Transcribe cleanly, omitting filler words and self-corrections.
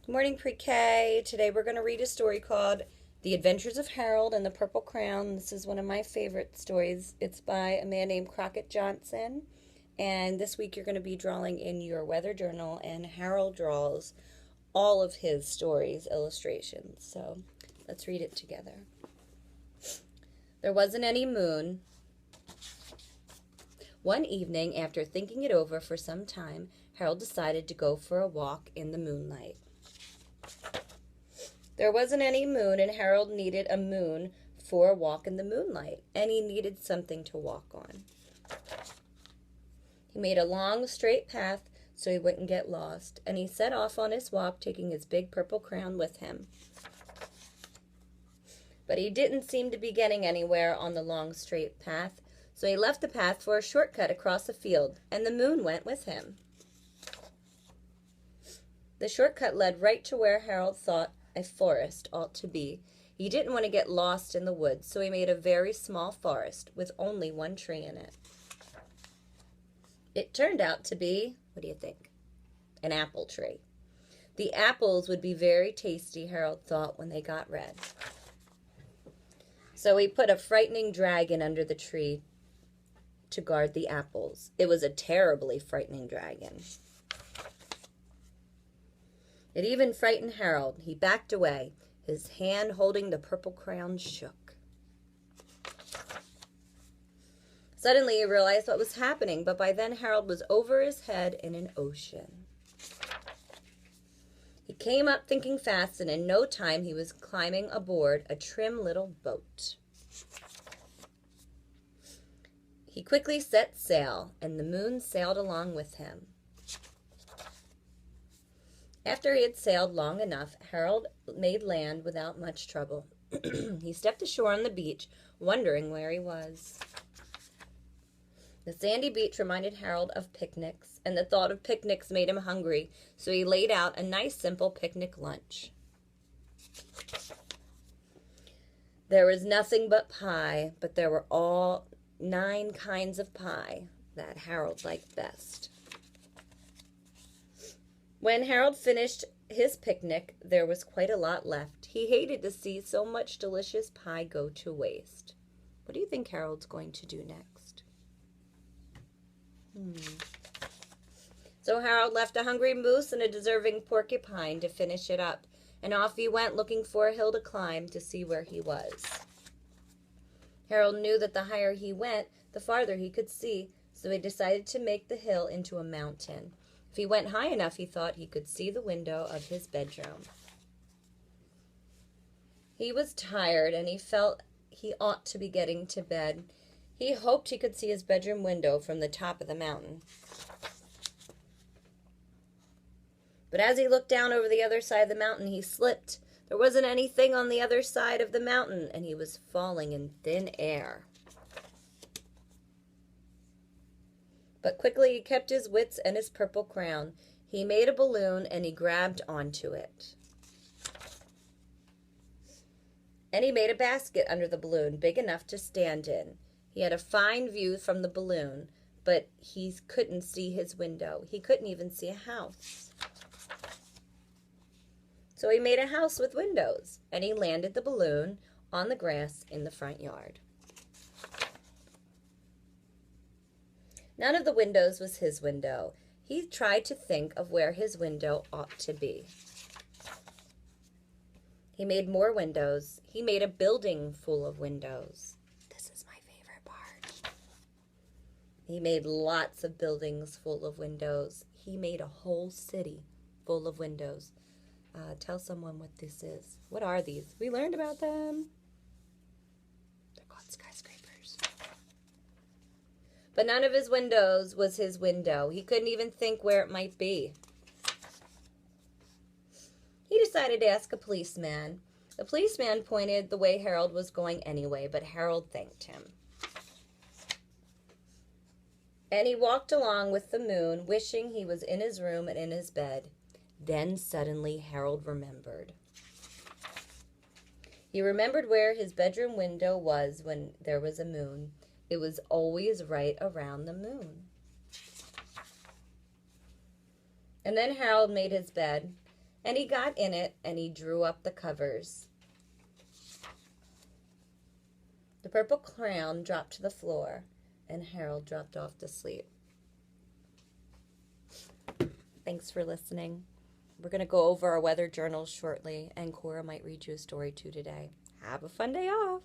Good morning, Pre-K. Today we're going to read a story called The Adventures of Harold and the Purple Crown. This is one of my favorite stories. It's by a man named Crockett Johnson. And this week you're going to be drawing in your weather journal, and Harold draws all of his stories, illustrations. So let's read it together. There wasn't any moon. One evening, after thinking it over for some time, Harold decided to go for a walk in the moonlight. There wasn't any moon, and Harold needed a moon for a walk in the moonlight, and he needed something to walk on. He made a long, straight path so he wouldn't get lost, and he set off on his walk, taking his big purple crown with him. But he didn't seem to be getting anywhere on the long, straight path, so he left the path for a shortcut across a field, and the moon went with him. The shortcut led right to where Harold thought a forest ought to be. He didn't want to get lost in the woods, so he made a very small forest with only one tree in it. It turned out to be, what do you think? An apple tree. The apples would be very tasty, Harold thought, when they got red. So he put a frightening dragon under the tree to guard the apples. It was a terribly frightening dragon. It even frightened Harold. He backed away. His hand holding the purple crown shook. Suddenly he realized what was happening, but by then Harold was over his head in an ocean. He came up thinking fast, and in no time he was climbing aboard a trim little boat. He quickly set sail, and the moon sailed along with him. After he had sailed long enough, Harold made land without much trouble. He stepped ashore on the beach, wondering where he was. The sandy beach reminded Harold of picnics, and the thought of picnics made him hungry, so he laid out a nice, simple picnic lunch. There was nothing but pie, but there were all 9 kinds of pie that Harold liked best. When Harold finished his picnic, there was quite a lot left. He hated to see so much delicious pie go to waste. What do you think Harold's going to do next? So Harold left a hungry moose and a deserving porcupine to finish it up, and off he went looking for a hill to climb to see where he was. Harold knew that the higher he went, the farther he could see, so he decided to make the hill into a mountain. If he went high enough, he thought he could see the window of his bedroom. He was tired, and he felt he ought to be getting to bed. He hoped he could see his bedroom window from the top of the mountain. But as he looked down over the other side of the mountain, he slipped. There wasn't anything on the other side of the mountain, and he was falling in thin air. But quickly he kept his wits and his purple crown. He made a balloon, and he grabbed onto it. And he made a basket under the balloon, big enough to stand in. He had a fine view from the balloon, but he couldn't see his window. He couldn't even see a house. So he made a house with windows, and he landed the balloon on the grass in the front yard. None of the windows was his window. He tried to think of where his window ought to be. He made more windows. He made a building full of windows. This is my favorite part. He made lots of buildings full of windows. He made a whole city full of windows. Tell someone what this is. What are these? We learned about them. They're called skyscrapers. But none of his windows was his window. He couldn't even think where it might be. He decided to ask a policeman. The policeman pointed the way Harold was going anyway, but Harold thanked him. And he walked along with the moon, wishing he was in his room and in his bed. Then suddenly Harold remembered. He remembered where his bedroom window was when there was a moon. It was always right around the moon. And then Harold made his bed, And he got in it and he drew up the covers. The purple crayon dropped to the floor and Harold dropped off to sleep. Thanks for listening. We're going to go over our weather journals shortly, and Cora might read you a story too today. Have a fun day off.